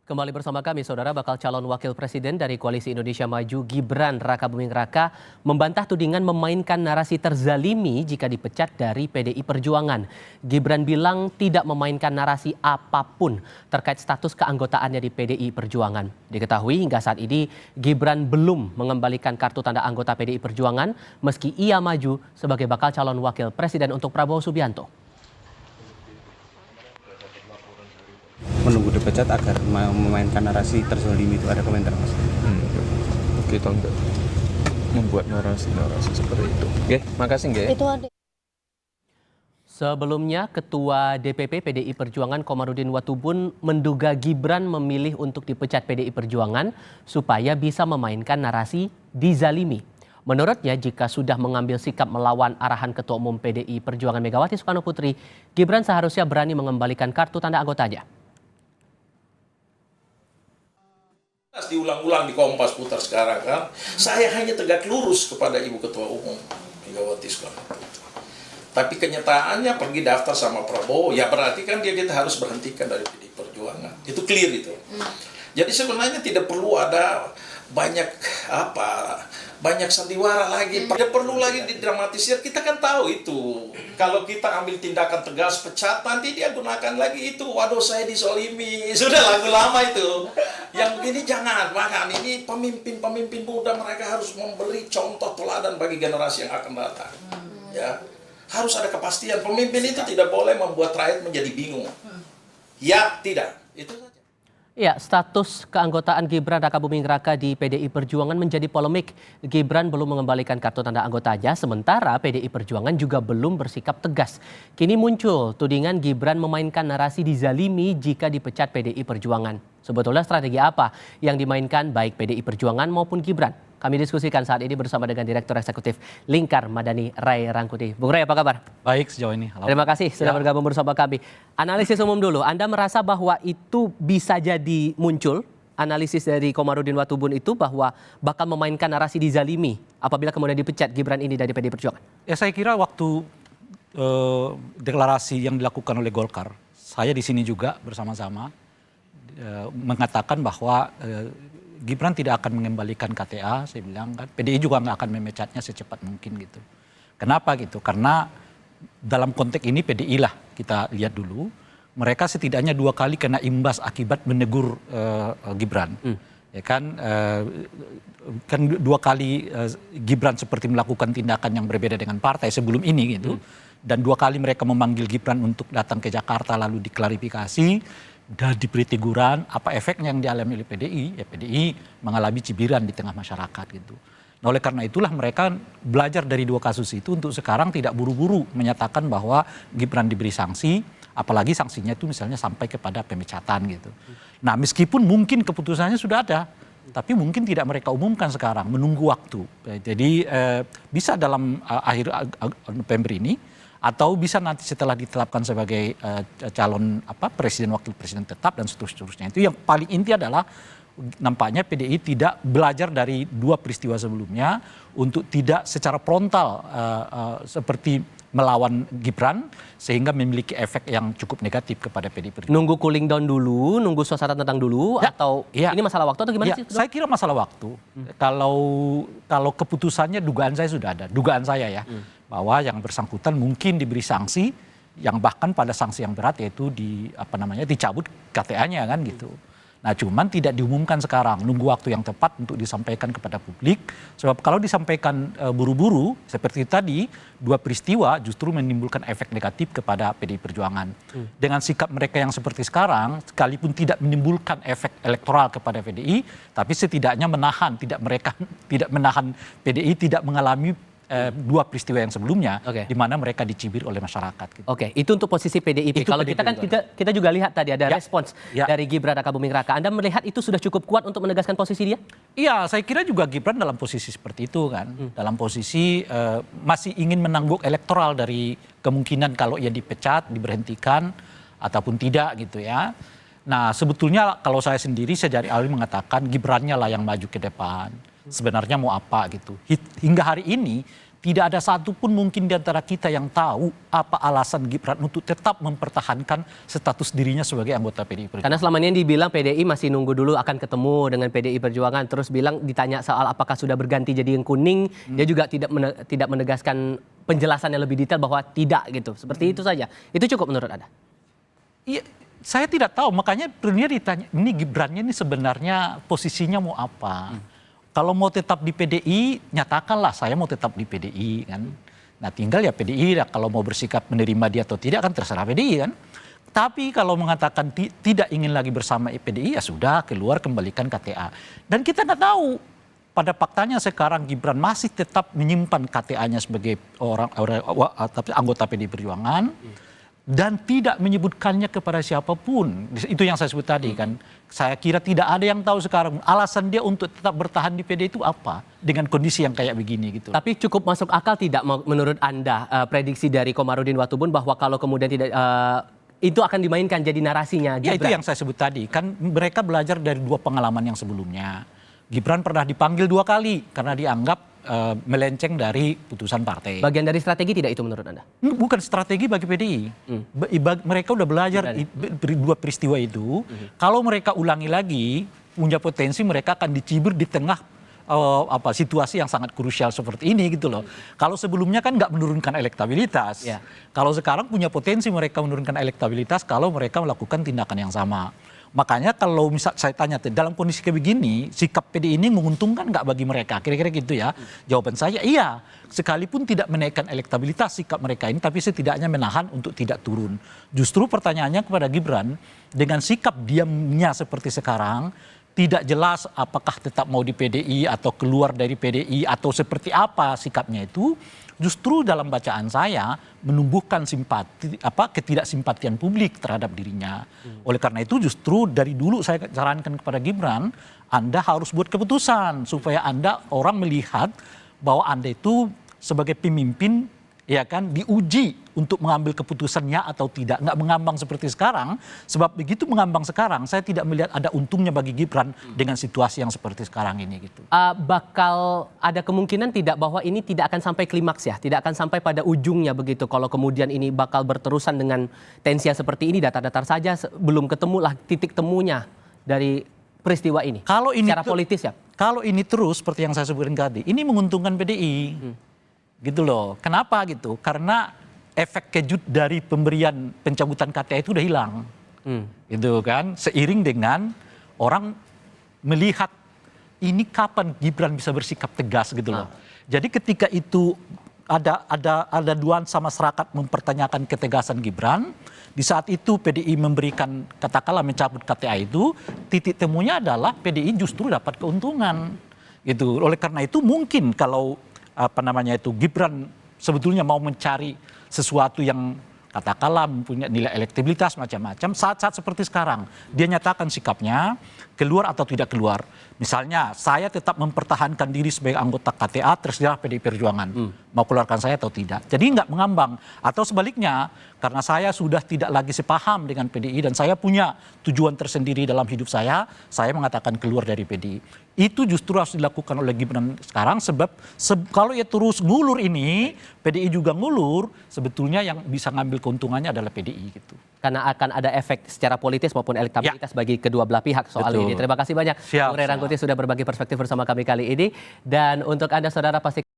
Kembali bersama kami, Saudara. Bakal calon wakil presiden dari Koalisi Indonesia Maju Gibran Rakabuming Raka membantah tudingan memainkan narasi terzalimi jika dipecat dari PDI Perjuangan. Gibran bilang tidak memainkan narasi apapun terkait status keanggotaannya di PDI Perjuangan. Diketahui hingga saat ini Gibran belum mengembalikan kartu tanda anggota PDI Perjuangan meski ia maju sebagai bakal calon wakil presiden untuk Prabowo Subianto. Menunggu dipecat agar memainkan narasi terzalimi, itu ada komentar Mas? Kita enggak membuat narasi-narasi seperti itu. Oke, makasih nggak? Itu ada. Sebelumnya, Ketua DPP PDI Perjuangan Komarudin Watubun menduga Gibran memilih untuk dipecat PDI Perjuangan supaya bisa memainkan narasi dizalimi. Menurutnya, jika sudah mengambil sikap melawan arahan Ketua Umum PDI Perjuangan Megawati Soekarno Putri, Gibran seharusnya berani mengembalikan kartu tanda anggotanya. Diulang-ulang di Kompas putar sekarang kan, saya hanya tegak lurus kepada Ibu Ketua Umum Megawati Soekarno Putri. Tapi kenyataannya pergi daftar sama Prabowo, ya berarti kan kita harus berhentikan dari PDI Perjuangan. Itu clear itu. Jadi sebenarnya tidak perlu ada banyak sandiwara lagi. Tidak perlu lagi didramatisir. Kita kan tahu itu. Kalau kita ambil tindakan tegas pecat, nanti dia gunakan lagi itu. Waduh, saya disolimi. Sudah lagu lama itu. Yang ini jangan, bahkan ini pemimpin muda, mereka harus memberi contoh teladan bagi generasi yang akan datang. Ya, harus ada kepastian. Pemimpin itu tidak boleh membuat rakyat menjadi bingung. Ya, tidak. Itu saja. Ya, status keanggotaan Gibran Rakabuming Raka di PDI Perjuangan menjadi polemik. Gibran belum mengembalikan kartu tanda anggotanya, sementara PDI Perjuangan juga belum bersikap tegas. Kini muncul tudingan Gibran memainkan narasi dizalimi jika dipecat PDI Perjuangan. Sebetulnya strategi apa yang dimainkan baik PDI Perjuangan maupun Gibran? Kami diskusikan saat ini bersama dengan Direktur Eksekutif Lingkar Madani, Ray Rangkuti. Bung Ray, apa kabar? Baik sejauh ini. Halo. Terima kasih sudah bergabung bersama kami. Analisis umum dulu, Anda merasa bahwa itu bisa jadi muncul, analisis dari Komarudin Watubun itu bahwa bakal memainkan narasi dizalimi apabila kemudian dipecat Gibran ini dari PDI Perjuangan? Ya, saya kira waktu deklarasi yang dilakukan oleh Golkar, saya di sini juga bersama-sama mengatakan bahwa Gibran tidak akan mengembalikan KTA, saya bilang kan. PDI juga nggak akan memecatnya secepat mungkin gitu. Kenapa gitu? Karena dalam konteks ini PDI lah kita lihat dulu. Mereka setidaknya 2 kali kena imbas akibat menegur Gibran. Ya kan, kan 2 kali Gibran seperti melakukan tindakan yang berbeda dengan partai sebelum ini gitu. Dan 2 kali mereka memanggil Gibran untuk datang ke Jakarta lalu diklarifikasi. Dan diberi teguran, apa efeknya yang dialami oleh PDI? Ya PDI mengalami cibiran di tengah masyarakat gitu. Nah, oleh karena itulah mereka belajar dari 2 kasus itu untuk sekarang tidak buru-buru menyatakan bahwa Gibran diberi sanksi, apalagi sanksinya itu misalnya sampai kepada pemecatan gitu. Nah, meskipun mungkin keputusannya sudah ada, tapi mungkin tidak mereka umumkan sekarang, menunggu waktu. Jadi bisa dalam akhir November ini, atau bisa nanti setelah ditetapkan sebagai calon presiden wakil presiden tetap dan seterusnya. Itu yang paling inti adalah nampaknya PDI tidak belajar dari 2 peristiwa sebelumnya untuk tidak secara frontal seperti melawan Gibran sehingga memiliki efek yang cukup negatif kepada PDI Perjuangan. Nunggu cooling down dulu, nunggu suasana tenang dulu, ya, atau ya, ini masalah waktu atau gimana sih? Saya kira masalah waktu. Kalau keputusannya dugaan saya sudah ada, dugaan saya ya. Bahwa yang bersangkutan mungkin diberi sanksi yang bahkan pada sanksi yang berat, yaitu dicabut KTA-nya kan gitu. Nah, cuman tidak diumumkan sekarang, nunggu waktu yang tepat untuk disampaikan kepada publik. Sebab kalau disampaikan buru-buru seperti tadi, 2 peristiwa justru menimbulkan efek negatif kepada PDI Perjuangan. Dengan sikap mereka yang seperti sekarang, sekalipun tidak menimbulkan efek elektoral kepada PDI, tapi setidaknya tidak menahan PDI tidak mengalami 2 peristiwa yang sebelumnya, di mana mereka dicibir oleh masyarakat. Gitu. Oke, itu untuk posisi PDIP. Kalau kita kan kita juga lihat tadi ada respons dari Gibran Rakabuming Raka. Anda melihat itu sudah cukup kuat untuk menegaskan posisi dia? Iya, saya kira juga Gibran dalam posisi seperti itu kan, dalam posisi masih ingin menangguk elektoral dari kemungkinan kalau ia dipecat, diberhentikan ataupun tidak gitu ya. Nah, sebetulnya kalau saya sendiri dari awal mengatakan Gibrannya lah yang maju ke depan. Sebenarnya mau apa gitu. Hingga hari ini tidak ada satupun mungkin di antara kita yang tahu apa alasan Gibran untuk tetap mempertahankan status dirinya sebagai anggota PDI Perjuangan. Karena selama ini dibilang PDI masih nunggu dulu akan ketemu dengan PDI Perjuangan, terus bilang ditanya soal apakah sudah berganti jadi yang kuning, dia juga tidak menegaskan penjelasan yang lebih detail bahwa tidak gitu. Seperti itu saja. Itu cukup menurut Anda? Iya, saya tidak tahu, makanya dia ditanya, ini Gibrannya ini sebenarnya posisinya mau apa? Kalau mau tetap di PDI, nyatakanlah saya mau tetap di PDI kan. Nah tinggal ya PDI kalau mau bersikap menerima dia atau tidak kan terserah PDI kan. Tapi kalau mengatakan tidak ingin lagi bersama PDI ya sudah keluar kembalikan KTA. Dan kita nggak tahu pada faktanya sekarang Gibran masih tetap menyimpan KTA-nya sebagai anggota PDI Perjuangan. Dan tidak menyebutkannya kepada siapapun. Itu yang saya sebut tadi kan. Saya kira tidak ada yang tahu sekarang alasan dia untuk tetap bertahan di PD itu apa. Dengan kondisi yang kayak begini gitu. Tapi cukup masuk akal tidak menurut Anda prediksi dari Komarudin Watubun bahwa kalau kemudian tidak itu akan dimainkan jadi narasinya Gibran? Ya itu yang saya sebut tadi. Kan mereka belajar dari 2 pengalaman yang sebelumnya. Gibran pernah dipanggil 2 kali karena dianggap melenceng dari putusan partai. Bagian dari strategi tidak itu menurut Anda? Bukan strategi bagi PDI. Mereka udah belajar 2 peristiwa itu. Kalau mereka ulangi lagi, punya potensi mereka akan dicibir di tengah situasi yang sangat krusial seperti ini gitu loh. Kalau sebelumnya kan nggak menurunkan elektabilitas. Ya. Kalau sekarang punya potensi mereka menurunkan elektabilitas kalau mereka melakukan tindakan yang sama. Makanya kalau misal saya tanya dalam kondisi kayak begini, sikap PDI ini menguntungkan nggak bagi mereka? Kira-kira gitu ya. Jawaban saya iya. Sekalipun tidak menaikkan elektabilitas sikap mereka ini, tapi setidaknya menahan untuk tidak turun. Justru pertanyaannya kepada Gibran, dengan sikap diamnya seperti sekarang, tidak jelas apakah tetap mau di PDI atau keluar dari PDI atau seperti apa sikapnya itu. Justru dalam bacaan saya menumbuhkan ketidaksimpatian publik terhadap dirinya. Oleh karena itu justru dari dulu saya sarankan kepada Gibran, Anda harus buat keputusan supaya orang melihat bahwa Anda itu sebagai pemimpin ya kan diuji untuk mengambil keputusannya atau tidak, nggak mengambang seperti sekarang. Sebab begitu mengambang sekarang, saya tidak melihat ada untungnya bagi Gibran dengan situasi yang seperti sekarang ini gitu. Bakal ada kemungkinan tidak bahwa ini tidak akan sampai klimaks ya, tidak akan sampai pada ujungnya begitu. Kalau kemudian ini bakal berterusan dengan tensi yang seperti ini, datar-datar saja belum ketemulah titik temunya dari peristiwa ini. Kalau ini secara politis ya. Kalau ini terus seperti yang saya sebutkan tadi, ini menguntungkan PDI. Gitu loh. Kenapa gitu? Karena efek kejut dari pemberian pencabutan KTA itu udah hilang. Gitu kan? Seiring dengan orang melihat ini kapan Gibran bisa bersikap tegas gitu loh. Jadi ketika itu ada nuansa masyarakat mempertanyakan ketegasan Gibran, di saat itu PDI memberikan katakanlah mencabut KTA itu, titik temunya adalah PDI justru dapat keuntungan. Gitu. Oleh karena itu mungkin kalau Gibran sebetulnya mau mencari sesuatu yang katakanlah mempunyai nilai elektabilitas macam-macam, saat-saat seperti sekarang dia nyatakan sikapnya keluar atau tidak keluar. Misalnya saya tetap mempertahankan diri sebagai anggota KTA, terserah PDI Perjuangan mau keluarkan saya atau tidak. Jadi nggak mengambang. Atau sebaliknya, karena saya sudah tidak lagi sepaham dengan PDI dan saya punya tujuan tersendiri dalam hidup saya mengatakan keluar dari PDI. Itu justru harus dilakukan oleh Gibran sekarang sebab kalau ya terus ngulur ini, PDI juga ngulur, sebetulnya yang bisa ngambil keuntungannya adalah PDI gitu. Karena akan ada efek secara politis maupun elektabilitas bagi kedua belah pihak soal ini. Terima kasih banyak Bung Ray Rangkuti sudah berbagi perspektif bersama kami kali ini. Dan untuk Anda saudara pasti